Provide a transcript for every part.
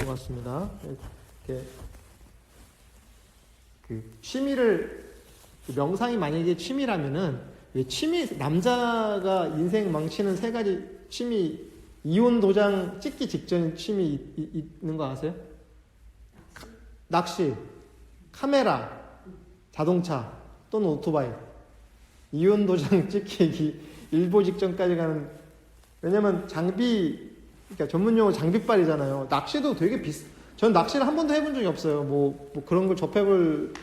같습니다. 이렇게 그 취미를 명상이 만약에 취미라면은 취미 남자가 인생 망치는 세 가지 취미 이혼 도장 찍기 직전 취미 있는 거 아세요? 낚시, 카메라, 자동차 또는 오토바이. 이혼 도장 찍기 일보 직전까지 가는. 왜냐면 장비, 그러니까 전문용어 장비빨이잖아요. 낚시도 되게 전 낚시를 한 번도 해본 적이 없어요. 뭐 그런 걸 접해볼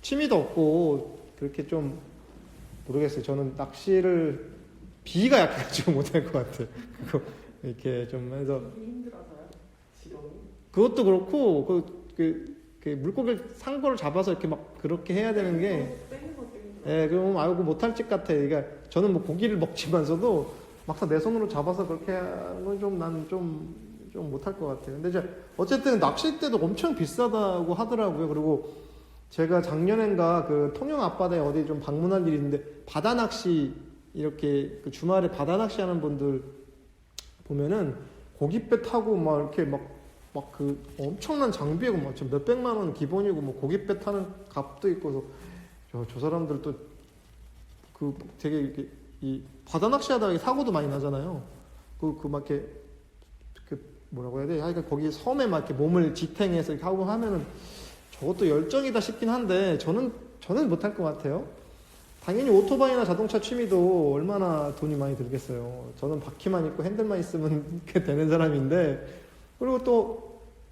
취미도 없고 그렇게 좀 모르겠어요. 저는 낚시를 비위가 약해가지고 못할 것 같아요. 그거 이렇게 좀 해서 힘들어서요? 직업이? 그것도 그렇고 그 물고기를 산 거를 잡아서 이렇게 막 그렇게 해야 되는 게 빼는 것도 힘들어요. 예, 그럼 알고 못할 짓 같아. 그러니까 저는 뭐 고기를 먹지만서도 막상 내 손으로 잡아서 그렇게 하는 건 좀 난 좀 못할 것 같아요. 근데 이제 어쨌든 낚싯대도 엄청 비싸다고 하더라고요. 그리고 제가 작년엔가 그 통영 앞바다에 어디 좀 방문할 일이 있는데 바다 낚시 이렇게 그 주말에 바다 낚시하는 분들 보면은 고깃배 타고 막 이렇게 막 그 엄청난 장비고 막 지금 몇백만 원 기본이고 뭐 고깃배 타는 값도 있고 저 사람들 또 되게 이렇게 이 바다 낚시하다가 사고도 많이 나잖아요. 막 이렇게 뭐라고 해야 돼? 하여간 거기 섬에 막 이렇게 몸을 지탱해서 이렇게 하고 하면은 저것도 열정이다 싶긴 한데 저는 못할 것 같아요. 당연히 오토바이나 자동차 취미도 얼마나 돈이 많이 들겠어요. 저는 바퀴만 있고 핸들만 있으면 되는 사람인데, 그리고 또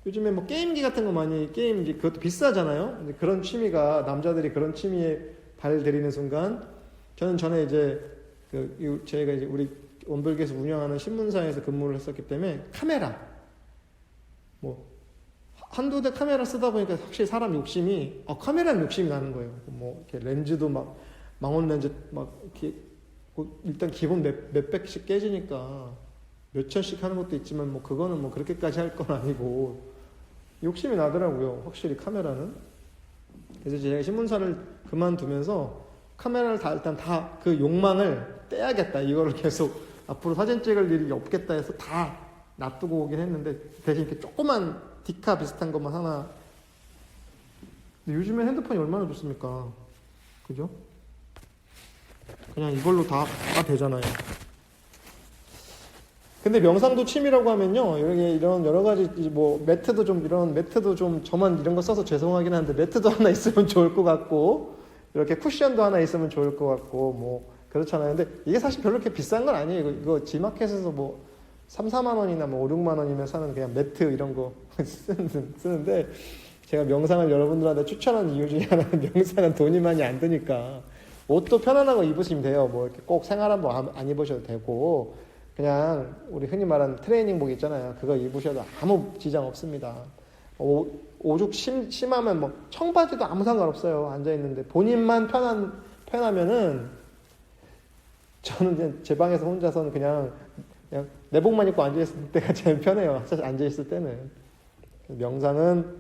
요즘에 뭐 게임기 같은 거 많이 게임기 그것도 비싸잖아요. 근데 그런 취미가 남자들이 그런 취미에 발 들이는 순간 저는 전에 이제 저희가 이제 우리 원불교에서 운영하는 신문사에서 근무를 했었기 때문에 카메라 뭐 한두 대 카메라 쓰다 보니까 확실히 사람 욕심이 카메라는 욕심이 나는 거예요. 뭐 이렇게 렌즈도 막 망원 렌즈 막 이렇게 일단 기본 몇백씩 깨지니까 몇 천씩 하는 것도 있지만 뭐 그거는 뭐 그렇게까지 할 건 아니고 욕심이 나더라고요. 확실히 카메라는. 그래서 제가 신문사를 그만두면서 카메라를 일단 다 그 욕망을 떼야겠다. 이거를 계속 앞으로 사진 찍을 일이 없겠다 해서 다 놔두고 오긴 했는데 대신 이렇게 조그만 디카 비슷한 것만 하나. 근데 요즘에 핸드폰이 얼마나 좋습니까? 그죠? 그냥 이걸로 다 되잖아요. 근데 명상도 취미라고 하면요, 이런 여러 가지 뭐 매트도 좀 저만 이런 거 써서 죄송하긴 한데 매트도 하나 있으면 좋을 것 같고 이렇게 쿠션도 하나 있으면 좋을 것 같고 뭐 그렇잖아요. 근데 이게 사실 별로 그렇게 비싼 건 아니에요. 이거 G마켓에서 뭐 3, 4만 원이나 뭐 5, 6만 원이면 사는 그냥 매트 이런 거 쓰는데 제가 명상을 여러분들한테 추천하는 이유 중에 하나는 명상은 돈이 많이 안 드니까 옷도 편안한 거 입으시면 돼요. 뭐 이렇게 꼭 생활한복 안 입으셔도 되고 그냥 우리 흔히 말하는 트레이닝복 있잖아요. 그거 입으셔도 아무 지장 없습니다. 오죽 심하면 뭐 청바지도 아무 상관없어요. 앉아있는데 본인만 편하면은 저는 이제 제 방에서 혼자서는 그냥 내복만 입고 앉아있을 때가 제일 편해요. 사실 앉아있을 때는. 명상은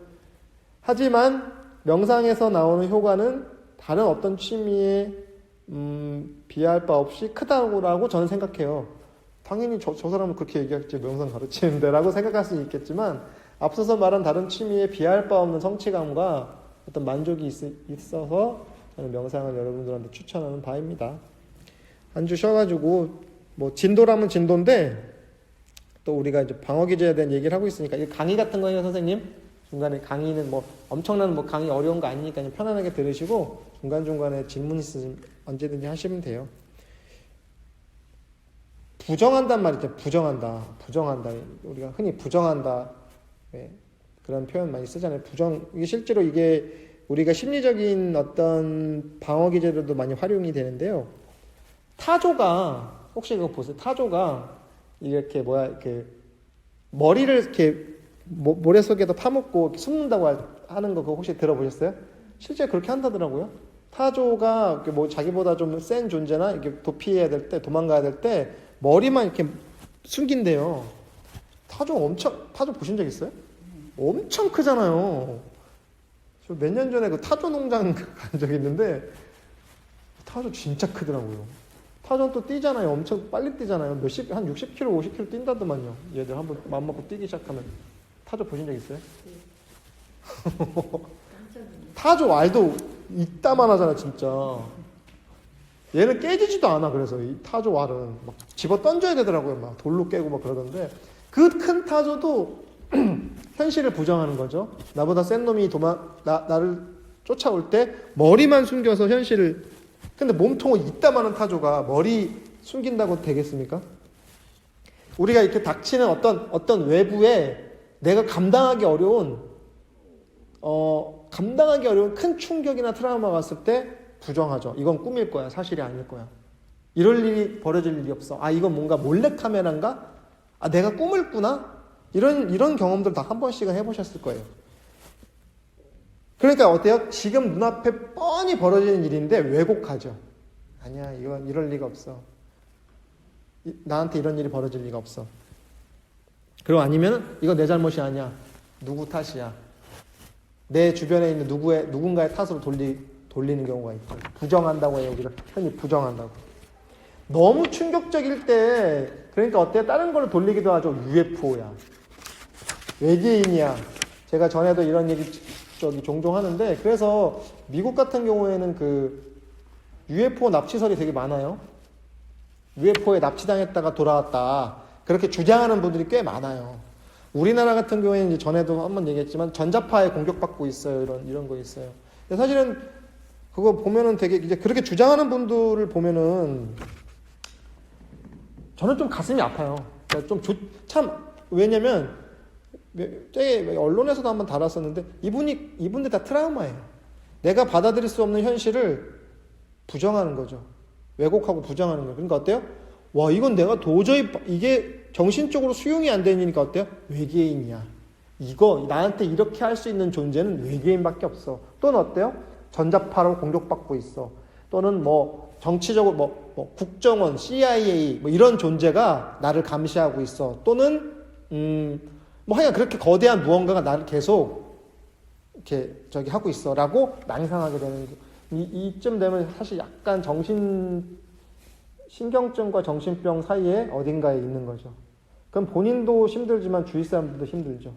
하지만 명상에서 나오는 효과는 다른 어떤 취미에 비할 바 없이 크다고 저는 생각해요. 당연히 저 사람은 그렇게 얘기하겠지. 명상 가르치는데 라고 생각할 수 있겠지만 앞서서 말한 다른 취미에 비할 바 없는 성취감과 어떤 만족이 있어서 저는 명상을 여러분들한테 추천하는 바입니다. 한 주 쉬어가지고 뭐 진도라면 진도인데 또 우리가 이제 방어기제에 대한 얘기를 하고 있으니까 강의 같은 거예요, 선생님. 중간에 강의는 뭐 엄청난 뭐 강의 어려운 거 아니니까 그냥 편안하게 들으시고 중간중간에 질문 있으면 언제든지 하시면 돼요. 부정한단 말이죠. 부정한다. 우리가 흔히 부정한다. 네. 그런 표현 많이 쓰잖아요. 이게 실제로 이게 우리가 심리적인 어떤 방어 기제로도 많이 활용이 되는데요. 타조가 혹시 그거 보세요. 타조가 이렇게 머리를 이렇게 모래 속에다 파묻고 숨는다고 하는 거 그거 혹시 들어보셨어요? 실제 그렇게 한다더라고요. 타조가 뭐 자기보다 좀 센 존재나 이렇게 도피해야 될 때, 도망가야 될 때 머리만 이렇게 숨긴대요. 타조 보신 적 있어요? 엄청 크잖아요. 저 몇 년 전에 그 타조 농장 간 적 있는데 타조 진짜 크더라고요. 타조는 또 뛰잖아요. 엄청 빨리 뛰잖아요. 한 60km, 50km 뛴다더만요. 얘들 한번 맘 먹고 뛰기 시작하면. 타조 보신 적 있어요? 깜짝 놀랐어요. 타조 알도 이따만 하잖아 진짜. 얘는 깨지지도 않아. 그래서 이 타조 알은 막 집어 던져야 되더라고요. 막 돌로 깨고 막 그러던데 그 큰 타조도 현실을 부정하는 거죠. 나보다 센 놈이 나를 쫓아올 때 머리만 숨겨서 현실을. 근데 몸통은 이따만한 타조가 머리 숨긴다고 되겠습니까? 우리가 이렇게 닥치는 어떤 외부에 내가 감당하기 어려운 큰 충격이나 트라우마가 왔을 때 부정하죠. 이건 꿈일 거야. 사실이 아닐 거야. 이럴 일이 벌어질 일이 없어. 아, 이건 뭔가 몰래카메라인가? 아, 내가 꿈을 꾸나? 이런 경험들 다 한 번씩은 해보셨을 거예요. 그러니까 어때요? 지금 눈앞에 뻔히 벌어지는 일인데 왜곡하죠. 아니야, 이건 이럴 리가 없어. 나한테 이런 일이 벌어질 리가 없어. 그리고 아니면 이거 내 잘못이 아니야. 누구 탓이야. 내 주변에 있는 누군가의 탓으로 돌리는 경우가 있죠. 부정한다고 해요. 우리가 흔히 부정한다고. 너무 충격적일 때 그러니까 어때요? 다른 걸로 돌리기도 하죠. UFO야. 외계인이야. 제가 전에도 이런 얘기 종종 하는데 그래서 미국 같은 경우에는 그 UFO 납치설이 되게 많아요. UFO에 납치당했다가 돌아왔다. 그렇게 주장하는 분들이 꽤 많아요. 우리나라 같은 경우에는 이제 전에도 한번 얘기했지만 전자파에 공격받고 있어요. 이런 거 있어요. 근데 사실은 그거 보면은 되게 이제 그렇게 주장하는 분들을 보면은 저는 좀 가슴이 아파요. 그러니까 참 왜냐면 언론에서도 한번 다뤘었는데 이분들 다 트라우마예요. 내가 받아들일 수 없는 현실을 부정하는 거죠. 왜곡하고 부정하는 거예요. 그러니까 어때요? 와, 이건 내가 도저히 이게 정신적으로 수용이 안 되니까 어때요? 외계인이야. 이거 나한테 이렇게 할 수 있는 존재는 외계인밖에 없어. 또는 어때요? 전자파로 공격받고 있어. 또는 뭐 정치적으로 뭐 국정원, CIA 뭐 이런 존재가 나를 감시하고 있어. 또는 뭐 하여간 그렇게 거대한 무언가가 나를 계속 이렇게 하고 있어라고 망상하게 되는 이쯤 되면 사실 약간 신경증과 정신병 사이에 어딘가에 있는 거죠. 그럼 본인도 힘들지만 주위 사람들도 힘들죠.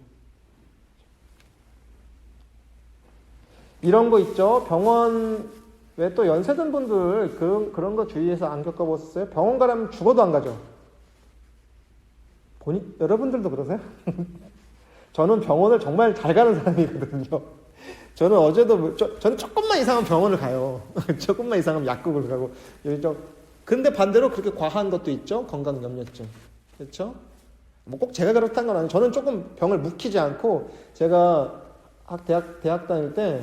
이런 거 있죠. 병원 왜 또 연세든 분들 그런 거 주위에서 안 겪어보셨어요? 병원 가려면 죽어도 안 가죠. 여러분들도 그러세요? 저는 병원을 정말 잘 가는 사람이거든요. 저는 어제도 저는 조금만 이상하면 병원을 가요. 조금만 이상하면 약국을 가고. 근데 반대로 그렇게 과한 것도 있죠. 건강염려증. 그렇죠? 뭐 꼭 제가 그렇다는 건 아니에요. 저는 조금 병을 묵히지 않고 제가 대학 다닐 때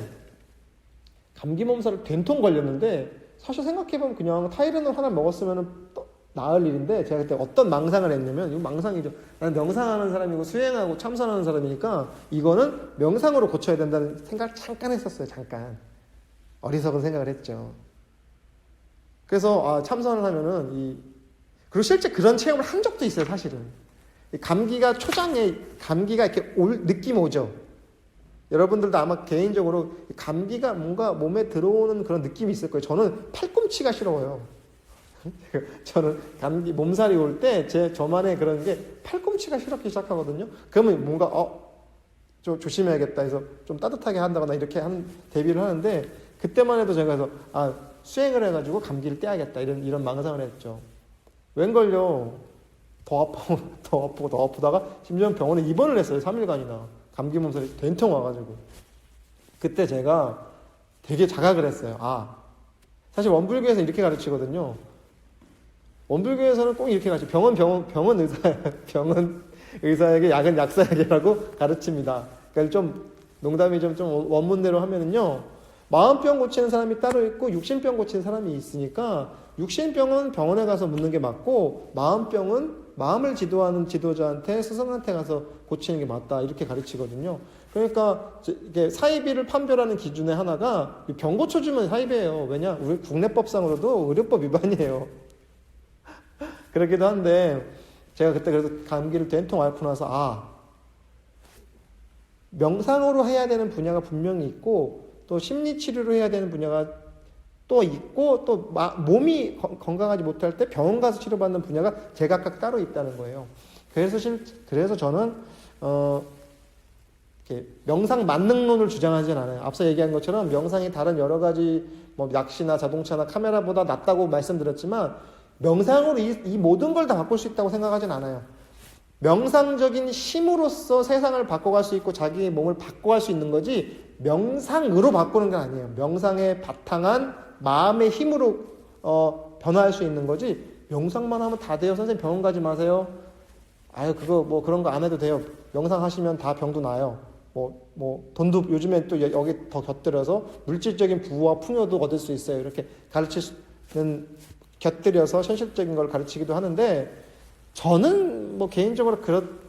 감기 몸살을 된통 걸렸는데 사실 생각해보면 그냥 타이레놀 하나 먹었으면 나을 일인데 제가 그때 어떤 망상을 했냐면 이거 망상이죠. 나는 명상하는 사람이고 수행하고 참선하는 사람이니까 이거는 명상으로 고쳐야 된다는 생각을 잠깐 했었어요. 잠깐. 어리석은 생각을 했죠. 그래서 참선을 하면은 그리고 실제 그런 체험을 한 적도 있어요. 사실은. 감기가 초장에 감기가 이렇게 느낌 오죠. 여러분들도 아마 개인적으로 감기가 뭔가 몸에 들어오는 그런 느낌이 있을 거예요. 저는 팔꿈치가 시려워요. 저는 감기 몸살이 올 때 저만의 그런 게 팔꿈치가 시렵기 시작하거든요. 그러면 뭔가 좀 조심해야겠다 해서 좀 따뜻하게 한다거나 이렇게 대비를 하는데 그때만 해도 제가 해서 수행을 해가지고 감기를 떼야겠다 이런 망상을 했죠. 웬걸요. 더 아프고 더 아프다가 심지어 병원에 입원을 했어요. 3일간이나. 감기 몸살이 된통 와가지고. 그때 제가 되게 자각을 했어요. 사실 원불교에서 이렇게 가르치거든요. 원불교에서는 꼭 이렇게 가르쳐요. 병은 의사에게, 약은 약사에게라고 가르칩니다. 그러니까 좀 농담이 좀 원문대로 하면은요. 마음병 고치는 사람이 따로 있고 육신병 고치는 사람이 있으니까 육신병은 병원에 가서 묻는 게 맞고 마음병은 마음을 지도하는 지도자한테 스승한테 가서 고치는 게 맞다 이렇게 가르치거든요. 그러니까 이게 사이비를 판별하는 기준의 하나가 병 고쳐주면 사이비예요. 왜냐? 우리 국내법상으로도 의료법 위반이에요. 그렇기도 한데 제가 그때 그래서 감기를 된통 앓고 나서 명상으로 해야 되는 분야가 분명히 있고 또 심리치료로 해야 되는 분야가 또 있고 또 몸이 건강하지 못할 때 병원 가서 치료받는 분야가 제각각 따로 있다는 거예요. 그래서 저는 이렇게 명상 만능론을 주장하진 않아요. 앞서 얘기한 것처럼 명상이 다른 여러 가지 뭐 낚시나 자동차나 카메라보다 낫다고 말씀드렸지만 명상으로 이 모든 걸 다 바꿀 수 있다고 생각하진 않아요. 명상적인 힘으로써 세상을 바꿔갈 수 있고 자기의 몸을 바꿔갈 수 있는 거지 명상으로 바꾸는 게 아니에요. 명상에 바탕한 마음의 힘으로 변화할 수 있는 거지 명상만 하면 다 돼요. 선생님 병원 가지 마세요. 아유 그거 뭐 그런 거 안 해도 돼요. 명상하시면 다 병도 나요. 뭐 돈도 요즘에 또 여기 더 곁들여서 물질적인 부와 풍요도 얻을 수 있어요. 이렇게 가르치는 곁들여서 현실적인 걸 가르치기도 하는데 저는 뭐 개인적으로 그런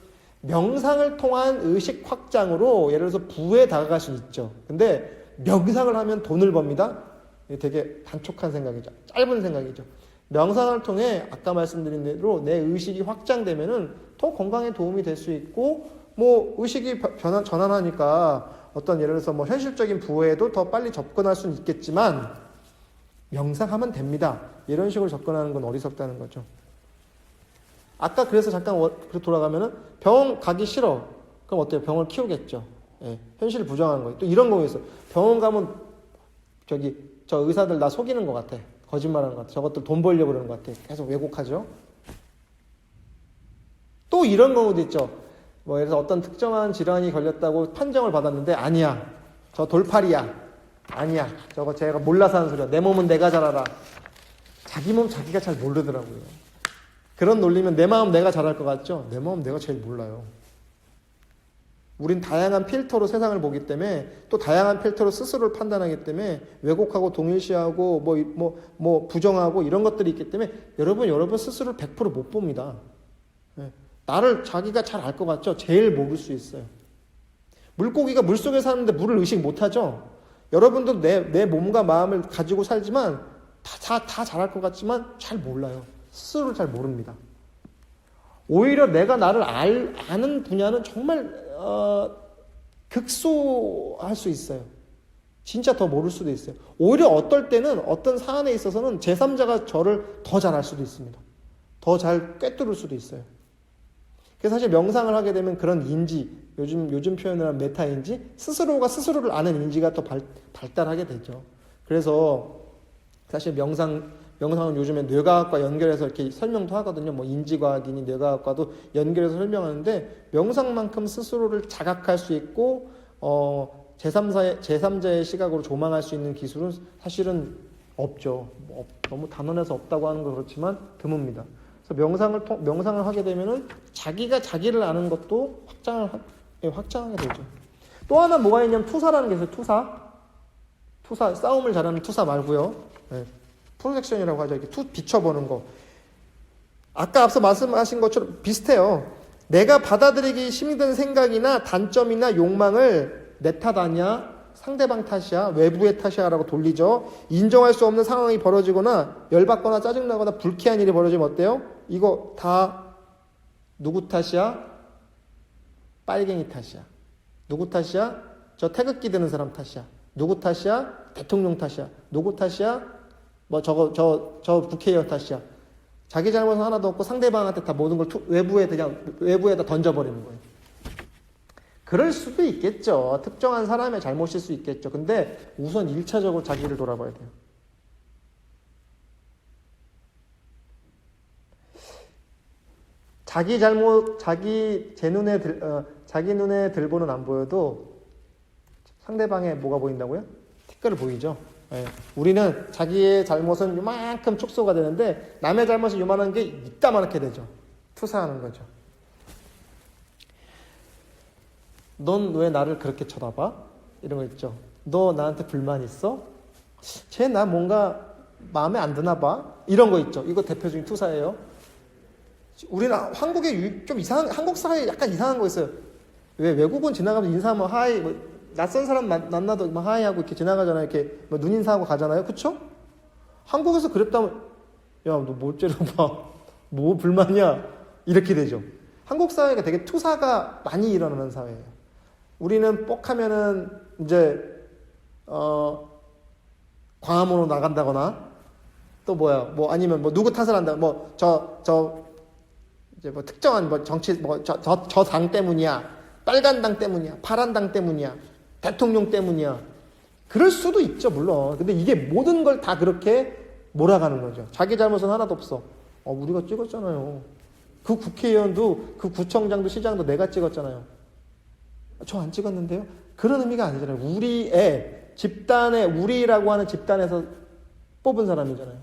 명상을 통한 의식 확장으로 예를 들어서 부에 다가갈 수 있죠. 근데 명상을 하면 돈을 법니다. 이게 되게 단촉한 생각이죠. 짧은 생각이죠. 명상을 통해 아까 말씀드린 대로 내 의식이 확장되면은 더 건강에 도움이 될 수 있고 뭐 의식이 전환하니까 어떤 예를 들어서 뭐 현실적인 부에도 더 빨리 접근할 수는 있겠지만 명상하면 됩니다. 이런 식으로 접근하는 건 어리석다는 거죠. 아까 그래서 잠깐 돌아가면은 병원 가기 싫어. 그럼 어때요? 병을 키우겠죠. 예, 현실을 부정하는 거예요. 또 이런 거 있어. 병원 가면 저 의사들 나 속이는 것 같아. 거짓말하는 것 같아. 저것들 돈 벌려고 그러는 것 같아. 계속 왜곡하죠. 또 이런 경우도 있죠. 뭐 예를 들어서 어떤 특정한 질환이 걸렸다고 판정을 받았는데 아니야. 저 돌팔이야. 아니야. 저거 제가 몰라서 하는 소리야. 내 몸은 내가 잘 알아. 자기 몸 자기가 잘 모르더라고요. 그런 논리면 내 마음 내가 잘할 것 같죠? 내 마음 내가 제일 몰라요. 우린 다양한 필터로 세상을 보기 때문에 또 다양한 필터로 스스로를 판단하기 때문에 왜곡하고 동일시하고 뭐 부정하고 이런 것들이 있기 때문에 여러분 스스로를 100% 못 봅니다. 나를 자기가 잘 알 것 같죠? 제일 모를 수 있어요. 물고기가 물속에 사는데 물을 의식 못하죠? 여러분도 내 몸과 마음을 가지고 살지만 다 잘할 것 같지만 잘 몰라요. 스스로를 잘 모릅니다. 오히려 내가 나를 아는 분야는 정말 극소할 수 있어요. 진짜 더 모를 수도 있어요. 오히려 어떨 때는 어떤 사안에 있어서는 제3자가 저를 더 잘 알 수도 있습니다. 더 잘 꿰뚫을 수도 있어요. 그래서 사실 명상을 하게 되면 그런 인지, 요즘 표현을 하면 메타인지, 스스로가 스스로를 아는 인지가 더 발달하게 되죠. 그래서 사실 명상은 요즘에 뇌과학과 연결해서 이렇게 설명도 하거든요. 뭐 인지과학이니 뇌과학과도 연결해서 설명하는데 명상만큼 스스로를 자각할 수 있고 제3자의 시각으로 조망할 수 있는 기술은 사실은 없죠. 너무 단언해서 없다고 하는 건 그렇지만 드뭅니다. 그래서 명상을 하게 되면은 자기가 자기를 아는 것도 확장하게 되죠. 또 하나 뭐가 있냐면 투사라는 게 있어요. 투사 싸움을 잘하는 투사 말고요. 네. 프로젝션이라고 하죠. 이렇게 비춰보는 거. 아까 앞서 말씀하신 것처럼 비슷해요. 내가 받아들이기 힘이 든 생각이나 단점이나 욕망을 내 탓 아니야? 상대방 탓이야? 외부의 탓이야? 라고 돌리죠. 인정할 수 없는 상황이 벌어지거나 열받거나 짜증나거나 불쾌한 일이 벌어지면 어때요? 이거 다 누구 탓이야? 빨갱이 탓이야. 누구 탓이야? 저 태극기 드는 사람 탓이야. 누구 탓이야? 대통령 탓이야. 누구 탓이야? 뭐 저 국회의원 탓이야. 자기 잘못은 하나도 없고 상대방한테 다 모든 걸 외부에다 던져버리는 거예요. 그럴 수도 있겠죠. 특정한 사람의 잘못일 수 있겠죠. 근데 우선 1차적으로 자기를 돌아봐야 돼요. 자기 잘못, 자기 눈에 들보는 안 보여도 상대방의 뭐가 보인다고요? 티끌을 보이죠. 네. 우리는 자기의 잘못은 요만큼 축소가 되는데 남의 잘못은 요만한 게 이따만하게 되죠. 투사하는 거죠. 넌 왜 나를 그렇게 쳐다봐? 이런 거 있죠. 너 나한테 불만 있어? 쟤 나 뭔가 마음에 안 드나 봐? 이런 거 있죠. 이거 대표적인 투사예요. 우리는 한국에 좀 한국 사회에 약간 이상한 거 있어요. 왜 외국은 지나가면 인사하면 하이, 낯선 사람 만나도 막 하이하고 이렇게 지나가잖아요. 이렇게 눈 인사하고 가잖아요. 그쵸? 한국에서 그랬다면, 야, 너 뭐 째려봐. 뭐 불만이야? 이렇게 되죠. 한국 사회가 되게 투사가 많이 일어나는 사회예요. 우리는 뻑하면은 이제, 광화문으로 나간다거나, 또 뭐야, 아니면 누구 탓을 한다, 이제 특정한 정치, 저 당 때문이야. 빨간 당 때문이야, 파란 당 때문이야, 대통령 때문이야. 그럴 수도 있죠, 물론. 근데 이게 모든 걸 다 그렇게 몰아가는 거죠. 자기 잘못은 하나도 없어. 우리가 찍었잖아요. 그 국회의원도, 그 구청장도, 시장도 내가 찍었잖아요. 저 안 찍었는데요? 그런 의미가 아니잖아요. 우리의 집단의, 우리라고 하는 집단에서 뽑은 사람이잖아요.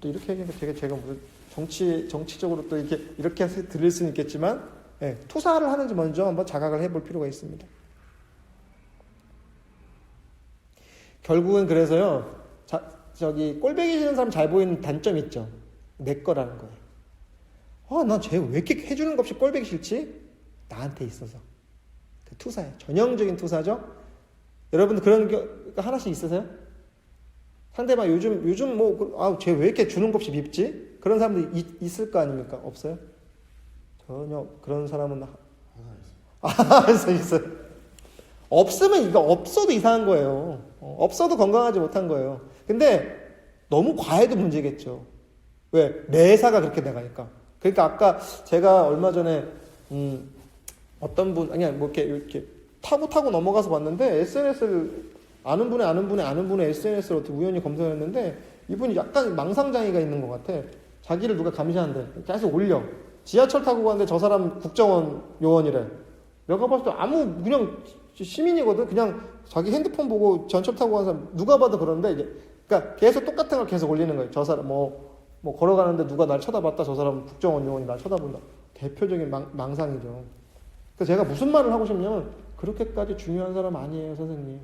또 이렇게 얘기하니까 제가 무슨 정치적으로 또 이렇게 해서 들릴 수는 있겠지만, 투사를 하는지 먼저 한번 자각을 해볼 필요가 있습니다. 결국은 그래서요, 저기 꼴배기 싫은 사람 잘 보이는 단점이 있죠. 내 거라는 거예요. 난 쟤 왜 이렇게 해주는 것 없이 꼴배기 싫지? 나한테 있어서. 그 투사예요. 전형적인 투사죠. 여러분들 그런 게 하나씩 있으세요? 상대방 요즘 뭐 쟤 왜 이렇게 주는 것 없이 밉지? 그런 사람들 있을 거 아닙니까? 없어요? 전혀 그런 사람은 있어요. 없으면 이거 없어도 이상한 거예요. 없어도 건강하지 못한 거예요. 근데 너무 과해도 문제겠죠. 왜? 매사가 그렇게 나가니까. 그러니까 아까 제가 얼마 전에 어떤 분 뭐 이렇게 타고 넘어가서 봤는데 SNS를 아는 분의 SNS를 어떻게 우연히 검색했는데 이분이 약간 망상장애가 있는 것 같아. 자기를 누가 감시한대. 계속 올려. 지하철 타고 가는데 저 사람 국정원 요원이래. 내가 봤을 때 그냥 시민이거든. 그냥 자기 핸드폰 보고 전철 타고 가는 사람 누가 봐도 그런데 그러니까 계속 똑같은 걸 계속 올리는 거예요. 저 사람 뭐 걸어가는데 누가 날 쳐다봤다. 저 사람 국정원 요원이 날 쳐다본다. 대표적인 망상이죠. 그래서 제가 무슨 말을 하고 싶냐면 그렇게까지 중요한 사람 아니에요, 선생님.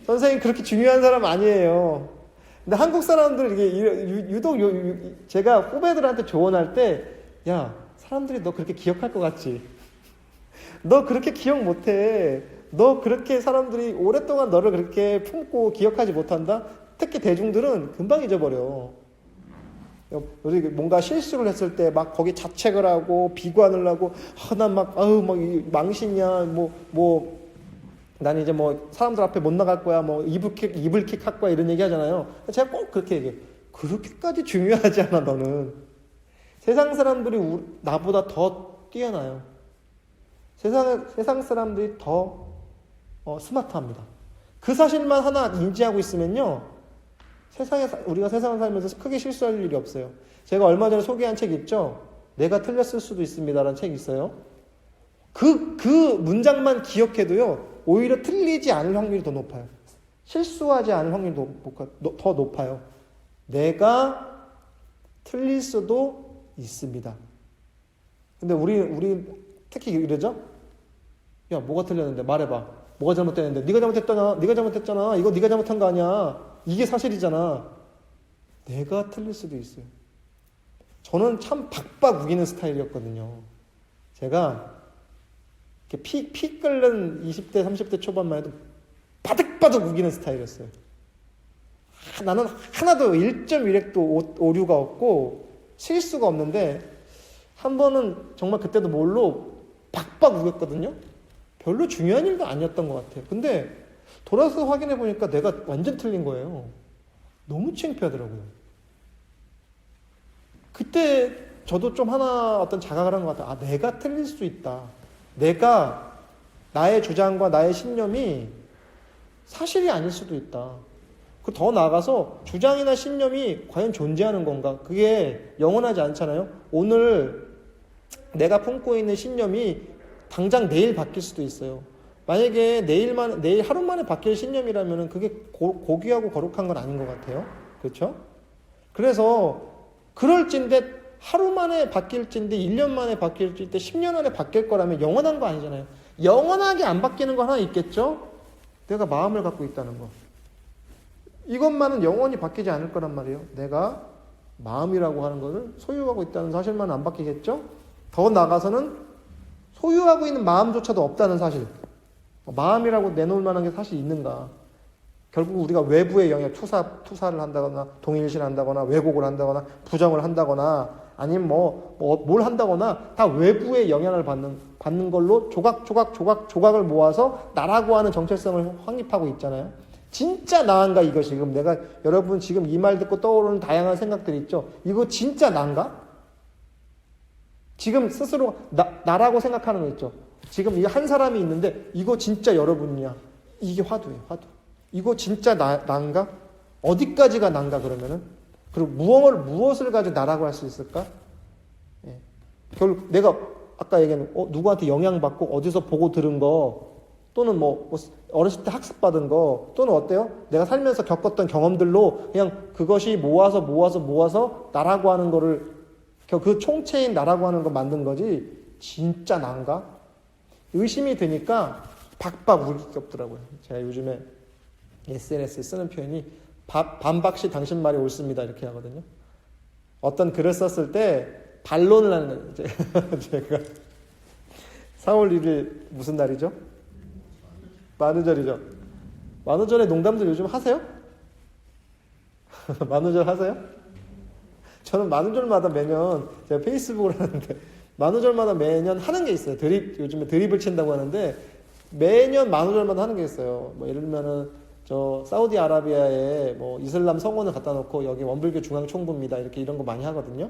선생님 그렇게 중요한 사람 아니에요. 근데 한국 사람들 이게 유독 제가 후배들한테 조언할 때, 야, 사람들이 너 그렇게 기억할 것 같지? 너 그렇게 기억 못해. 너 그렇게 사람들이 오랫동안 너를 그렇게 품고 기억하지 못한다? 특히 대중들은 금방 잊어버려. 우리 뭔가 실수를 했을 때 막 거기 자책을 하고 비관을 하고 난 막 망신이야 난 이제 사람들 앞에 못 나갈 거야 이불킥 할 거야 이런 얘기 하잖아요. 제가 꼭 그렇게 얘기해. 그렇게까지 중요하지 않아. 너는 세상 사람들이 나보다 더 뛰어나요. 세상 사람들이 더 스마트합니다. 그 사실만 하나 인지하고 있으면요, 우리가 세상을 살면서 크게 실수할 일이 없어요. 제가 얼마 전에 소개한 책 있죠? 내가 틀렸을 수도 있습니다라는 책이 있어요. 그 문장만 기억해도요, 오히려 틀리지 않을 확률이 더 높아요. 실수하지 않을 확률이 더 높아요. 내가 틀릴 수도 있습니다. 근데 우리 특히 이러죠? 야, 뭐가 틀렸는데? 말해봐. 뭐가 잘못됐는데? 네가 잘못했잖아. 이거 네가 잘못한 거 아니야. 이게 사실이잖아. 내가 틀릴 수도 있어요. 저는 참 박박 우기는 스타일이었거든요. 제가 피 끓는 20대, 30대 초반만 해도 바득바득 우기는 스타일이었어요. 나는 하나도 1.1획도 오류가 없고 실수가 없는데 한 번은 정말 그때도 뭘로 박박 우겼거든요. 별로 중요한 일도 아니었던 것 같아요. 근데 돌아서 확인해 보니까 내가 완전 틀린 거예요. 너무 창피하더라고요. 그때 저도 좀 하나 어떤 자각을 한 것 같아요. 내가 틀릴 수 있다. 나의 주장과 나의 신념이 사실이 아닐 수도 있다. 더 나아가서 주장이나 신념이 과연 존재하는 건가? 그게 영원하지 않잖아요. 오늘 내가 품고 있는 신념이 당장 내일 바뀔 수도 있어요. 만약에 내일 하루 만에 바뀔 신념이라면 그게 고귀하고 거룩한 건 아닌 것 같아요. 그렇죠? 그래서 그럴진데 하루 만에 바뀔진데 1년 만에 바뀔진데 10년 안에 바뀔 거라면 영원한 거 아니잖아요. 영원하게 안 바뀌는 거 하나 있겠죠? 내가 마음을 갖고 있다는 거. 이것만은 영원히 바뀌지 않을 거란 말이에요. 내가 마음이라고 하는 것을 소유하고 있다는 사실만은 안 바뀌겠죠? 더 나아가서는 소유하고 있는 마음조차도 없다는 사실. 마음이라고 내놓을 만한 게 사실 있는가? 결국 우리가 외부의 영향, 투사를 한다거나 동일시를 한다거나 왜곡을 한다거나 부정을 한다거나 아니면 뭘 한다거나 다 외부의 영향을 받는 걸로 조각을 모아서 나라고 하는 정체성을 확립하고 있잖아요. 진짜 나인가 이거 지금 내가 여러분 지금 이 말 듣고 떠오르는 다양한 생각들이 있죠. 이거 진짜 나인가? 지금 스스로 나라고 생각하는 거 있죠. 지금 이 한 사람이 있는데 이거 진짜 여러분이야. 이게 화두예요. 화두. 이거 진짜 난가? 어디까지가 난가 그러면은? 그리고 무엇을 가지고 나라고 할 수 있을까? 예. 결국 내가 아까 얘기한 누구한테 영향받고 어디서 보고 들은 거 또는 뭐 어렸을 때 학습받은 거 또는 어때요? 내가 살면서 겪었던 경험들로 그냥 그것이 모아서 나라고 하는 거를 그 총체인 나라고 하는 거 만든 거지 진짜 난가? 의심이 드니까 박박 우기겹더라고요. 제가 요즘에 SNS에 쓰는 표현이 반박시 당신 말이 옳습니다 이렇게 하거든요. 어떤 글을 썼을 때 반론을 하는 거예요. 제가 4월 1일 무슨 날이죠? 만우절이죠. 만우절에 농담들 요즘 하세요? 만우절 하세요? 저는 만우절마다 매년 제가 페이스북을 하는데 만우절마다 매년 하는 게 있어요. 요즘에 드립을 친다고 하는데 매년 만우절마다 하는 게 있어요. 뭐 예를 들면은 저 사우디아라비아에 뭐 이슬람 성원을 갖다 놓고 여기 원불교 중앙총부입니다. 이런 거 많이 하거든요.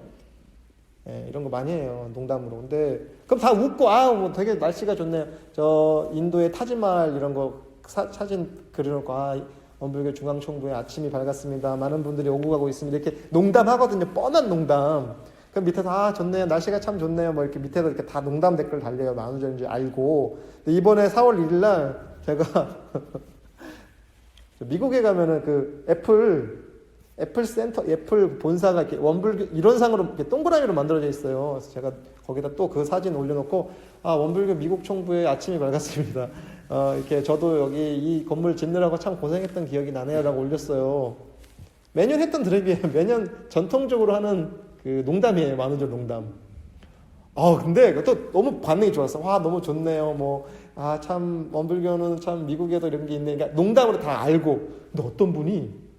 예, 이런 거 많이 해요. 농담으로. 근데 그럼 다 웃고 뭐 되게 날씨가 좋네요. 저 인도의 타지말 이런 거 사진 그려놓고 원불교 중앙총부의 아침이 밝았습니다. 많은 분들이 오고 가고 있습니다. 이렇게 농담하거든요. 뻔한 농담. 그럼 밑에서 좋네요. 날씨가 참 좋네요. 뭐 이렇게 밑에서 이렇게 다 농담 댓글 달려요. 만우절인지 알고. 근데 이번에 4월 1일 날 제가 미국에 가면은 그 애플 센터, 애플 본사가 이렇게 원불교 이런 상으로 이렇게 동그라미로 만들어져 있어요. 그래서 제가 거기다 또 그 사진 올려놓고 원불교 미국 총부의 아침이 밝았습니다. 이렇게 저도 여기 이 건물 짓느라고 참 고생했던 기억이 나네요라고 올렸어요. 매년 했던 드립이에요. 매년 전통적으로 하는 그 농담이에요. 만우절 농담. 근데 또 너무 반응이 좋았어. 너무 좋네요. 참 원불교는 참 미국에도 이런 게 있네. 그러니까 농담으로 다 알고. 근데 어떤 분이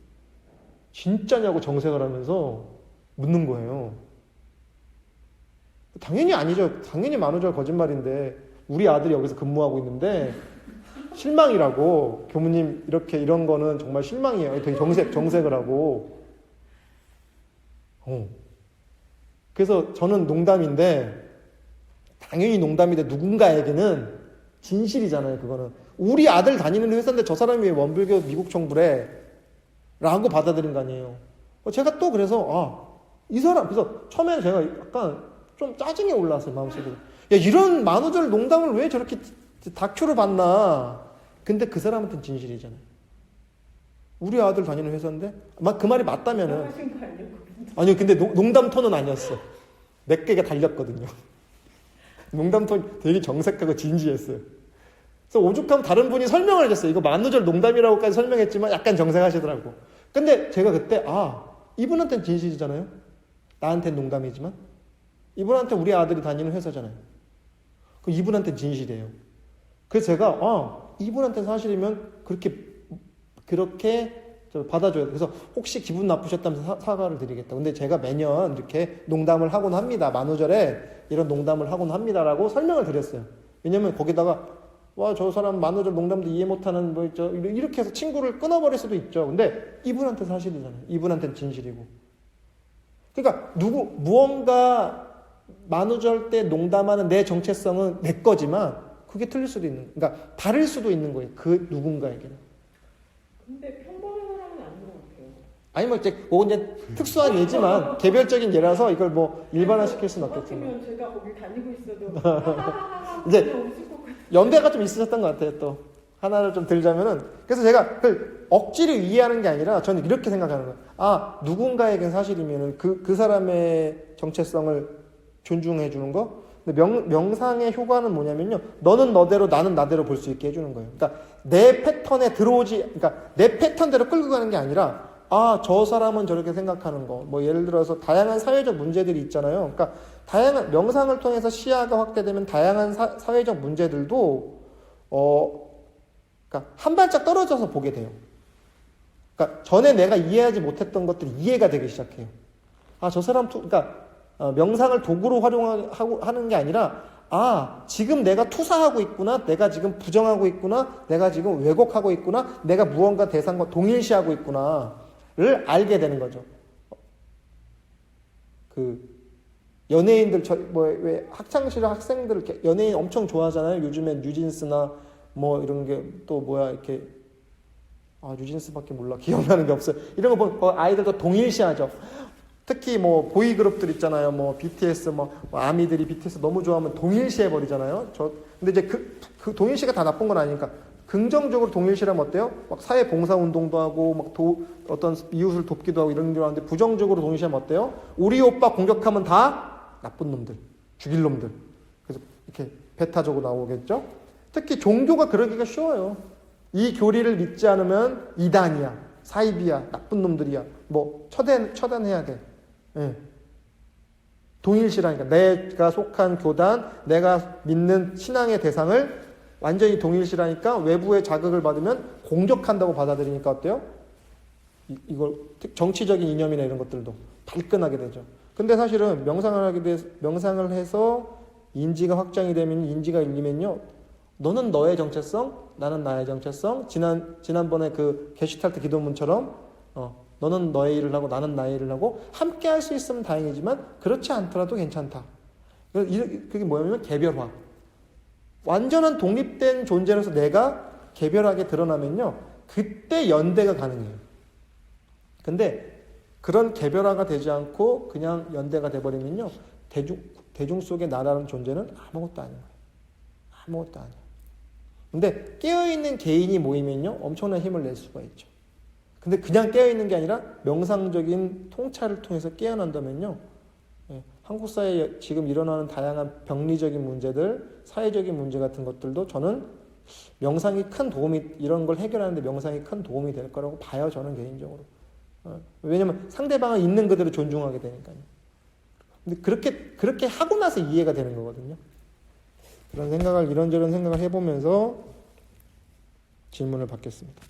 진짜냐고 정색을 하면서 묻는 거예요. 당연히 아니죠. 당연히 만우절 거짓말인데 우리 아들이 여기서 근무하고 있는데 실망이라고 교무님 이런 거는 정말 실망이에요. 되게 정색을 하고. 그래서 저는 농담인데 당연히 농담인데 누군가에게는 진실이잖아요. 그거는 우리 아들 다니는 회사인데 저 사람이 왜 원불교 미국 총부래? 라고 받아들인 거 아니에요. 제가 또 그래서 이 사람 그래서 처음에 제가 약간 좀 짜증이 올라왔어요. 마음속에. 야 이런 만우절 농담을 왜 저렇게 다큐로 봤나? 근데 그 사람한테는 진실이잖아요. 우리 아들 다니는 회사인데 그 말이 맞다면은 아니요. 근데 농담 톤은 아니었어. 몇 개가 달렸거든요. 농담 톤 되게 정색하고 진지했어요. 그래서 오죽하면 다른 분이 설명을 해줬어요. 이거 만우절 농담이라고까지 설명했지만 약간 정색하시더라고. 근데 제가 그때 이분한테는 진실이잖아요. 나한테는 농담이지만 이분한테 우리 아들이 다니는 회사잖아요. 그 이분한테는 진실이에요. 그래서 제가 이분한테는 사실이면 그렇게 받아줘야 돼. 그래서 혹시 기분 나쁘셨다면 사과를 드리겠다. 근데 제가 매년 이렇게 농담을 하곤 합니다. 만우절에 이런 농담을 하곤 합니다라고 설명을 드렸어요. 왜냐면 거기다가 저 사람 만우절 농담도 이해 못하는 뭐 있죠. 이렇게 해서 친구를 끊어버릴 수도 있죠. 근데 이분한테 사실이잖아요. 이분한테는 진실이고. 그러니까 무언가 만우절 때 농담하는 내 정체성은 내 거지만 그게 틀릴 수도 있는, 그러니까 다를 수도 있는 거예요. 그 누군가에게는. 근데 평범한 사람은 아닌 것 같아요. 아니 그건 이제 특수한 예지만 개별적인 예라서 이걸 뭐 일반화시킬 수는 없겠지만. 같으면 제가 거기 다니고 있어도 이제 연배가 좀 있으셨던 것 같아요. 또 하나를 좀 들자면은 그래서 제가 억지로 이해하는 게 아니라 저는 이렇게 생각하는 거예요. 누군가에겐 사실이면은 그 사람의 정체성을 존중해 주는 거. 근데 명상의 효과는 뭐냐면요. 너는 너대로 나는 나대로 볼 수 있게 해주는 거예요. 그러니까 내 패턴에 그러니까 내 패턴대로 끌고 가는 게 아니라 저 사람은 저렇게 생각하는 거. 뭐 예를 들어서 다양한 사회적 문제들이 있잖아요. 그러니까 다양한 명상을 통해서 시야가 확대되면 다양한 사회적 문제들도 그러니까 한 발짝 떨어져서 보게 돼요. 그러니까 전에 내가 이해하지 못했던 것들이 이해가 되기 시작해요. 저 사람 그러니까 명상을 도구로 활용하는 게 아니라 지금 내가 투사하고 있구나, 내가 지금 부정하고 있구나, 내가 지금 왜곡하고 있구나, 내가 무언가 대상과 동일시하고 있구나를 알게 되는 거죠. 그 연예인들 왜 학창시절 학생들 이렇게 연예인 엄청 좋아하잖아요. 요즘엔 뉴진스나 뭐 이런 게 또 뭐야 이렇게 뉴진스밖에 몰라. 기억나는 게 없어요. 이런 거 보면 아이들도 동일시하죠. 특히 뭐 보이그룹들 있잖아요. 뭐 BTS 뭐 아미들이 BTS 너무 좋아하면 동일시해 버리잖아요. 근데 이제 그 동일시가 다 나쁜 건 아니니까 긍정적으로 동일시하면 어때요? 막 사회 봉사 운동도 하고 막 어떤 이웃을 돕기도 하고 이런 줄 아는데 부정적으로 동일시하면 어때요? 우리 오빠 공격하면 다 나쁜 놈들, 죽일 놈들. 그래서 이렇게 배타적으로 나오겠죠? 특히 종교가 그러기가 쉬워요. 이 교리를 믿지 않으면 이단이야, 사이비야, 나쁜 놈들이야. 뭐 처단해야 돼. 예. 동일시라니까. 내가 속한 교단, 내가 믿는 신앙의 대상을 완전히 동일시라니까 외부의 자극을 받으면 공격한다고 받아들이니까 어때요? 이걸 정치적인 이념이나 이런 것들도 발끈하게 되죠. 근데 사실은 명상을 해서 인지가 확장이 되면, 인지가 열리면요, 너는 너의 정체성, 나는 나의 정체성. 지난번에 그 게슈탈트 기도문처럼 너는 너의 일을 하고 나는 나의 일을 하고 함께 할 수 있으면 다행이지만 그렇지 않더라도 괜찮다. 그게 뭐냐면 개별화. 완전한 독립된 존재로서 내가 개별하게 드러나면요, 그때 연대가 가능해요. 근데 그런 개별화가 되지 않고 그냥 연대가 돼버리면요, 대중 속의 나라는 존재는 아무것도 아닌 거예요. 아무것도 아니에요. 근데 깨어있는 개인이 모이면요, 엄청난 힘을 낼 수가 있죠. 근데 그냥 깨어있는 게 아니라 명상적인 통찰을 통해서 깨어난다면요, 한국 사회에 지금 일어나는 다양한 병리적인 문제들, 사회적인 문제 같은 것들도 저는 명상이 큰 도움이, 이런 걸 해결하는데 명상이 큰 도움이 될 거라고 봐요, 저는 개인적으로. 왜냐면 상대방을 있는 그대로 존중하게 되니까요. 근데 그렇게 하고 나서 이해가 되는 거거든요. 그런 생각을, 이런저런 생각을 해보면서 질문을 받겠습니다.